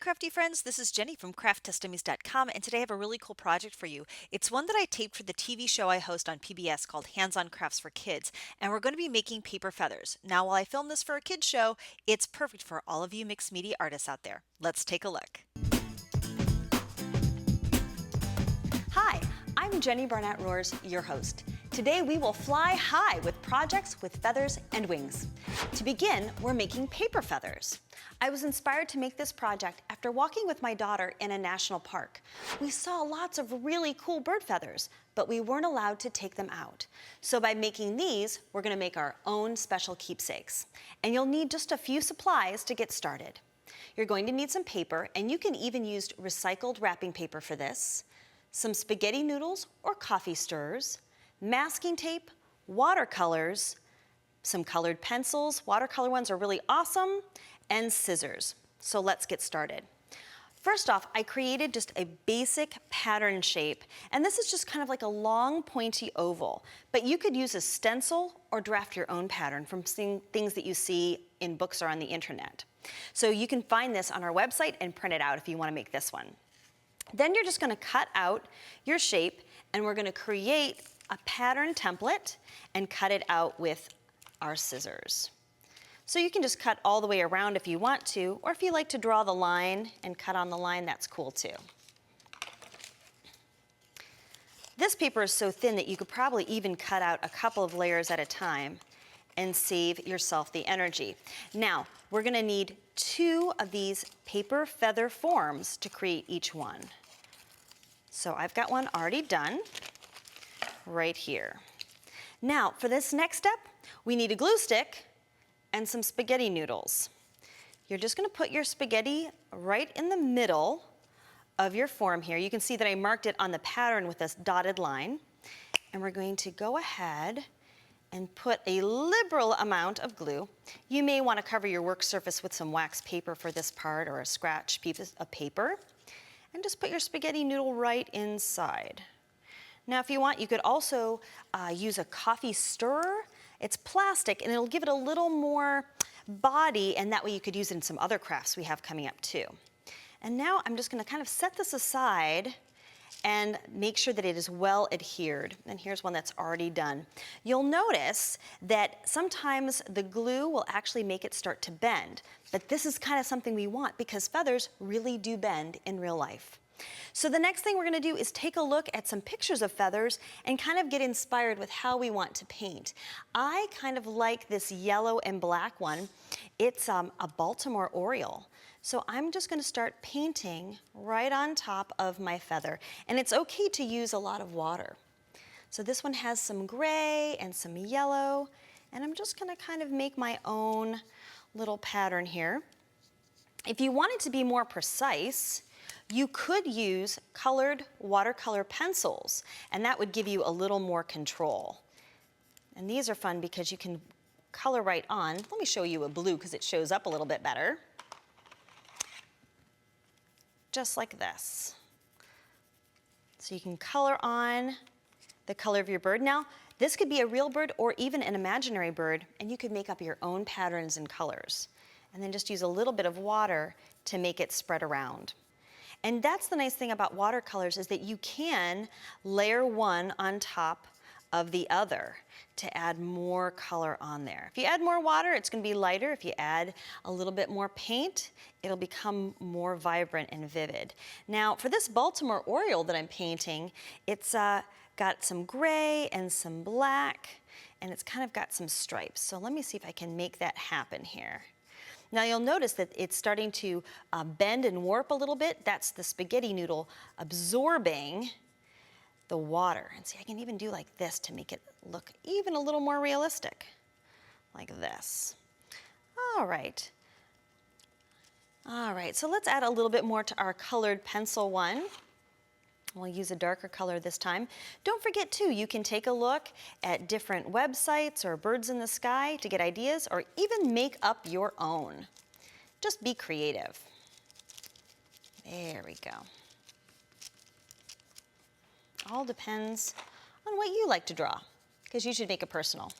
crafty friends, this is Jenny from crafttestimonies.com, and today I have a really cool project for you. It's one that I taped for the TV show I host on PBS called Hands-On Crafts for Kids, and we're going to be making paper feathers. Now, while I filmed this for a kids show, it's perfect for all of you mixed media artists out there. Let's take a look. Hi, I'm Jenny Barnett-Roars, your host. Today we will fly high with projects with feathers and wings. To begin, we're making paper feathers. I was inspired to make this project after walking with my daughter in a national park. We saw lots of really cool bird feathers, but we weren't allowed to take them out. So by making these, we're going to make our own special keepsakes. And you'll need just a few supplies to get started. You're going to need some paper, and you can even use recycled wrapping paper for this, some spaghetti noodles or coffee stirrers, masking tape, watercolors, some colored pencils, watercolor ones are really awesome, and scissors. So let's get started. First off, I created just a basic pattern shape, and this is just kind of like a long pointy oval, but you could use a stencil or draft your own pattern from things that you see in books or on the internet. So you can find this on our website and print it out if you want to make this one. Then you're just going to cut out your shape, and we're going to create a pattern template and cut it out with our scissors. So you can just cut all the way around if you want to, or if you like to draw the line and cut on the line, that's cool too. This paper is so thin that you could probably even cut out a couple of layers at a time and save yourself the energy. Now, we're going to need 2 of these paper feather forms to create each one. So I've got one already done right here. Now, for this next step, we need a glue stick and some spaghetti noodles. You're just going to put your spaghetti right in the middle of your form here. You can see that I marked it on the pattern with this dotted line. And we're going to go ahead and put a liberal amount of glue. You may want to cover your work surface with some wax paper for this part, or a scratch piece of paper. And just put your spaghetti noodle right inside. Now, if you want, you could also use a coffee stirrer. It's plastic, and it'll give it a little more body, and that way you could use it in some other crafts we have coming up too. And now I'm just going to kind of set this aside and make sure that it is well adhered. And here's one that's already done. You'll notice that sometimes the glue will actually make it start to bend, but this is kind of something we want because feathers really do bend in real life. So the next thing we're going to do is take a look at some pictures of feathers and kind of get inspired with how we want to paint. I kind of like this yellow and black one. It's a Baltimore Oriole. So I'm just going to start painting right on top of my feather. And it's okay to use a lot of water. So this one has some gray and some yellow. And I'm just going to kind of make my own little pattern here. If you wanted to be more precise, you could use colored watercolor pencils, and that would give you a little more control. And these are fun because you can color right on. Let me show you a blue because it shows up a little bit better. Just like this. So you can color on the color of your bird. Now, this could be a real bird or even an imaginary bird, and you could make up your own patterns and colors. And then just use a little bit of water to make it spread around. And that's the nice thing about watercolors, is that you can layer one on top of the other to add more color on there. If you add more water, it's going to be lighter. If you add a little bit more paint, it'll become more vibrant and vivid. Now, for this Baltimore Oriole that I'm painting, it's got some gray and some black, and it's kind of got some stripes. So let me see if I can make that happen here. Now you'll notice that it's starting to bend and warp a little bit. That's the spaghetti noodle absorbing the water. And see, I can even do like this to make it look even a little more realistic, like this. All right. All right, so let's add a little bit more to our colored pencil one. We'll use a darker color this time. Don't forget too, you can take a look at different websites or birds in the sky to get ideas, or even make up your own. Just be creative. There we go. All depends on what you like to draw, because you should make it personal.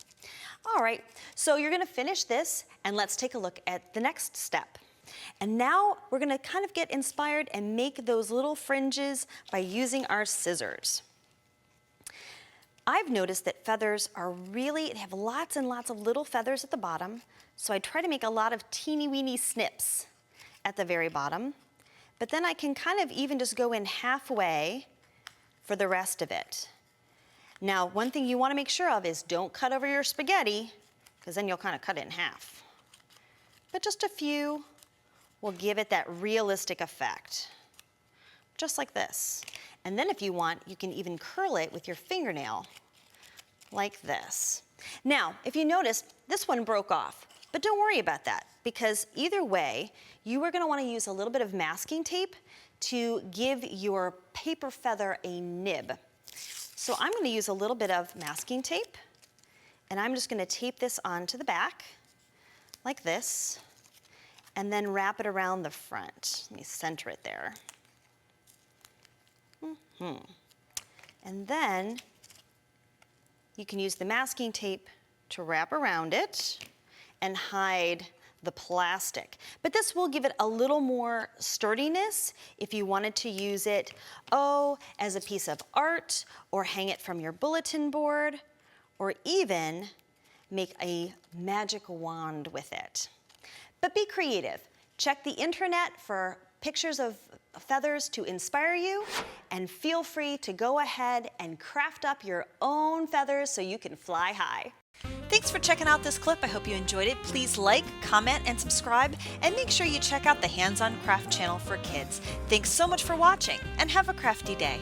All right, so you're gonna finish this, and let's take a look at the next step. And now we're gonna kind of get inspired and make those little fringes by using our scissors. I've noticed that feathers they have lots and lots of little feathers at the bottom, so I try to make a lot of teeny weeny snips at the very bottom, but then I can kind of even just go in halfway for the rest of it. Now, one thing you wanna make sure of is don't cut over your spaghetti, because then you'll kind of cut it in half. But just a few will give it that realistic effect, just like this. And then if you want, you can even curl it with your fingernail, like this. Now, if you notice, this one broke off, but don't worry about that, because either way, you are gonna wanna use a little bit of masking tape to give your paper feather a nib. So I'm gonna use a little bit of masking tape, and I'm just gonna tape this onto the back, like this, and then wrap it around the front. Let me center it there. And then you can use the masking tape to wrap around it and hide the plastic. But this will give it a little more sturdiness if you wanted to use it, as a piece of art, or hang it from your bulletin board, or even make a magic wand with it. But be creative. Check the internet for pictures of feathers to inspire you, and feel free to go ahead and craft up your own feathers so you can fly high. Thanks for checking out this clip. I hope you enjoyed it. Please like, comment, and subscribe, and make sure you check out the Hands on Craft channel for kids. Thanks so much for watching, and have a crafty day.